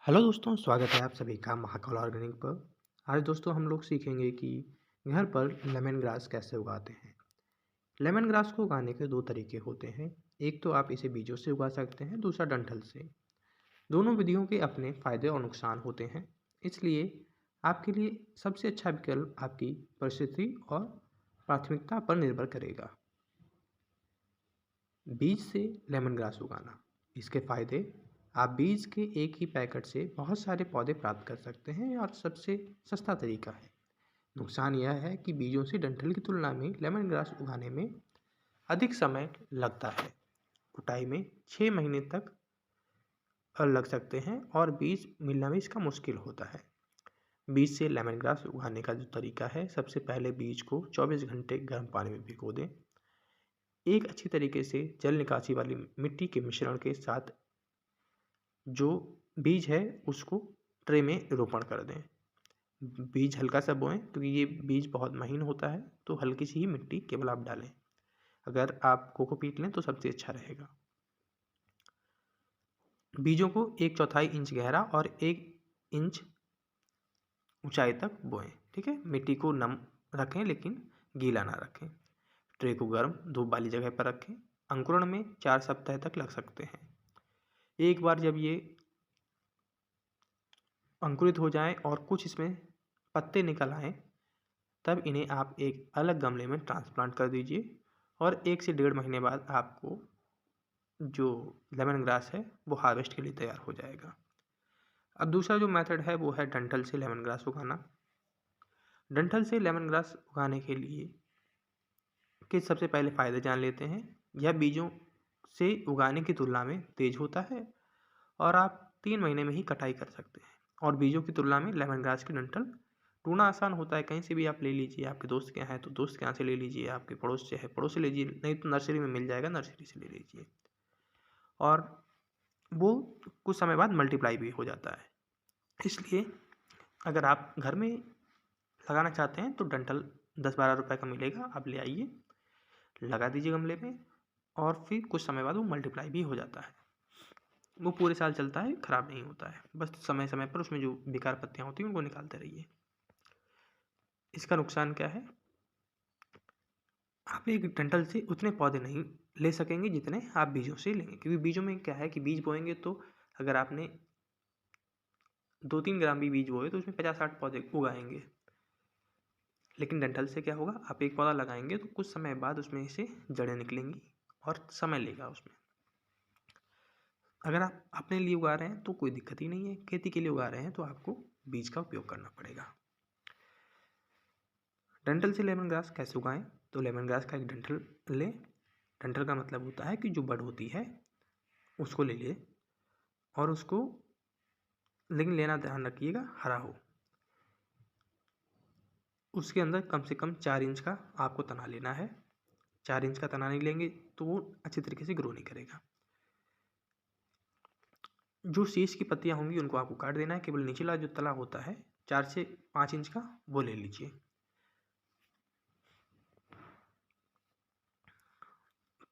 Hello दोस्तों, स्वागत है आप सभी का महाकाल ऑर्गेनिक पर। आज दोस्तों हम लोग सीखेंगे कि घर पर लेमन ग्रास कैसे उगाते हैं। लेमन ग्रास को उगाने के दो तरीके होते हैं। एक तो आप इसे बीजों से उगा सकते हैं, दूसरा डंठल से। दोनों विधियों के अपने फायदे और नुकसान होते हैं, इसलिए आपके लिए सबसे अच्छा विकल्प आपकी परिस्थिति और प्राथमिकता पर निर्भर करेगा। बीज से लेमन ग्रास उगाना, इसके फायदे: आप बीज के एक ही पैकेट से बहुत सारे पौधे प्राप्त कर सकते हैं और सबसे सस्ता तरीका है। नुकसान यह है कि बीजों से डंठल की तुलना में लेमन ग्रास उगाने में अधिक समय लगता है। कुटाई में 6 महीने तक लग सकते हैं और बीज मिलना भी इसका मुश्किल होता है। बीज से लेमन ग्रास उगाने का जो तरीका है, सबसे पहले बीज को 24 घंटे गर्म पानी में भिगो दें। एक अच्छी तरीके से जल निकासी वाली मिट्टी के मिश्रण के साथ जो बीज है उसको ट्रे में रोपण कर दें। बीज हल्का सा बोएं, क्योंकि ये बीज बहुत महीन होता है, तो हल्की सी ही मिट्टी केवल आप डालें। अगर आप कोकोपीट लें तो सबसे अच्छा रहेगा। बीजों को 1/4 इंच गहरा और 1 इंच ऊंचाई तक बोएं। ठीक है, मिट्टी को नम रखें लेकिन गीला ना रखें। ट्रे को गर्म धूप वाली जगह पर रखें। अंकुरण में 4 सप्ताह तक लग सकते हैं। एक बार जब ये अंकुरित हो जाएं और कुछ इसमें पत्ते निकल आएँ, तब इन्हें आप एक अलग गमले में ट्रांसप्लांट कर दीजिए और 1 से 1.5 महीने बाद आपको जो लेमन ग्रास है वो हार्वेस्ट के लिए तैयार हो जाएगा। अब दूसरा जो मेथड है वो है डंठल से लेमन ग्रास उगाना। डंठल से लेमन ग्रास उगाने के लिए के सबसे पहले फ़ायदे जान लेते हैं। यह बीजों से उगाने की तुलना में तेज़ होता है और आप 3 महीने में ही कटाई कर सकते हैं। और बीजों की तुलना में लेमन ग्रास की डंठल ढूंढना आसान होता है। कहीं से भी आप ले लीजिए, आपके दोस्त के यहाँ है तो दोस्त के यहाँ से ले लीजिए, आपके पड़ोस से है पड़ोस से लीजिए, नहीं तो नर्सरी में मिल जाएगा, नर्सरी से ले लीजिए। और वो कुछ समय बाद मल्टीप्लाई भी हो जाता है। इसलिए अगर आप घर में लगाना चाहते हैं तो डंठल 10-12 रुपए का मिलेगा, आप ले आइए, लगा दीजिए गमले में और फिर कुछ समय बाद वो मल्टीप्लाई भी हो जाता है। वो पूरे साल चलता है, ख़राब नहीं होता है। बस समय समय पर उसमें जो बेकार पत्तियाँ होती हैं उनको निकालते रहिए। इसका नुकसान क्या है? आप एक डंठल से उतने पौधे नहीं ले सकेंगे जितने आप बीजों से लेंगे, क्योंकि बीजों में क्या है कि बीज बोएंगे तो अगर आपने 2-3 ग्राम भी बीज बोए तो उसमें 50-60 पौधे उगाएंगे। लेकिन डंठल से क्या होगा, आप एक पौधा लगाएंगे तो कुछ समय बाद उसमें से जड़ें निकलेंगी और समय लेगा उसमें। अगर आप अपने लिए उगा रहे हैं तो कोई दिक्कत ही नहीं है। खेती के लिए उगा रहे हैं तो आपको बीज का उपयोग करना पड़ेगा। डंठल से लेमन ग्रास कैसे उगाएं? तो लेमन ग्रास का एक डंठल लें। डंठल का मतलब होता है कि जो बड होती है उसको ले ले और उसको, लेकिन लेना ध्यान रखिएगा हरा हो। उसके अंदर कम से कम 4 इंच का आपको तना लेना है। 4 इंच का तना नहीं लेंगे तो वो अच्छी तरीके से ग्रो नहीं करेगा। जो शीश की पत्तियाँ होंगी उनको आपको काट देना है। केवल निचला जो तला होता है 4 से 5 इंच का, वो ले लीजिए।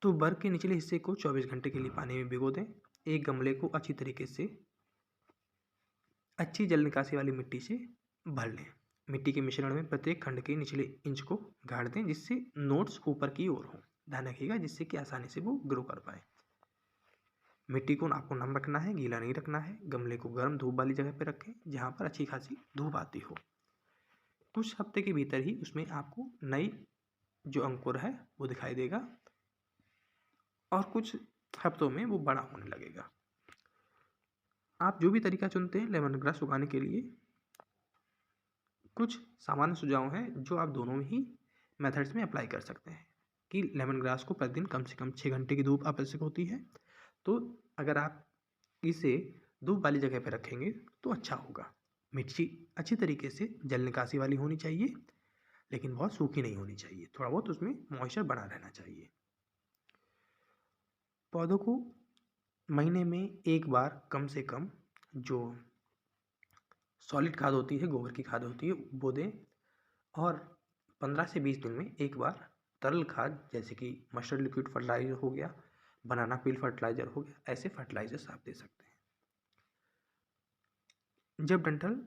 तो बर के निचले हिस्से को 24 घंटे के लिए पानी में भिगो दें। एक गमले को अच्छी तरीके से अच्छी जल निकासी वाली मिट्टी से भर लें। मिट्टी के मिश्रण में प्रत्येक खंड के निचले इंच को गाड़ दें जिससे नोट्स ऊपर की ओर हों। ध्यान रखिएगा जिससे कि आसानी से वो ग्रो कर पाए। मिट्टी को आपको नम रखना है, गीला नहीं रखना है। गमले को गर्म धूप वाली जगह पर रखें जहाँ पर अच्छी खासी धूप आती हो। कुछ हफ्ते के भीतर ही उसमें आपको नई जो अंकुर है वो दिखाई देगा और कुछ हफ्तों में वो बड़ा होने लगेगा। आप जो भी तरीका चुनते हैं लेमन ग्रास उगाने के लिए, कुछ सामान्य सुझाव हैं जो आप दोनों ही मेथड्स में अप्लाई कर सकते हैं। कि लेमन ग्रास को प्रतिदिन कम से कम 6 घंटे की धूप आवश्यक होती है। तो अगर आप इसे धूप वाली जगह पर रखेंगे तो अच्छा होगा। मिर्ची अच्छी तरीके से जल निकासी वाली होनी चाहिए, लेकिन बहुत सूखी नहीं होनी चाहिए। थोड़ा बहुत उसमें मॉइस्चर बना रहना चाहिए। पौधों को महीने में एक बार कम से कम जो सॉलिड खाद होती है, गोबर की खाद होती है, वो दें। और 15 से 20 दिन में एक बार तरल खाद जैसे कि मस्टर्ड लिक्विड फर्टिलाइज़र हो गया, बनाना पील फर्टिलाइज़र हो गया, ऐसे फर्टिलाइजर्स आप दे सकते हैं। जब डंठल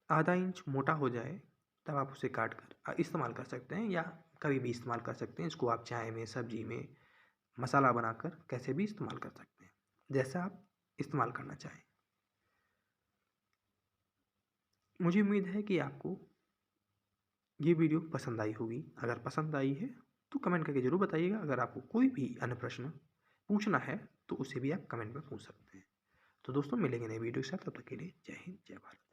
आधा इंच मोटा हो जाए तब आप उसे काट कर इस्तेमाल कर सकते हैं, या कभी भी इस्तेमाल कर सकते हैं। इसको आप चाय में, सब्जी में, मसाला बनाकर कैसे भी इस्तेमाल कर सकते हैं, जैसा आप इस्तेमाल करना चाहें। मुझे उम्मीद है कि आपको ये वीडियो पसंद आई होगी। अगर पसंद आई है तो कमेंट करके ज़रूर बताइएगा। अगर आपको कोई भी अन्य प्रश्न पूछना है तो उसे भी आप कमेंट में पूछ सकते हैं। तो दोस्तों, मिलेंगे नई वीडियो के साथ, तब तक के लिए जय हिंद, जय भारत।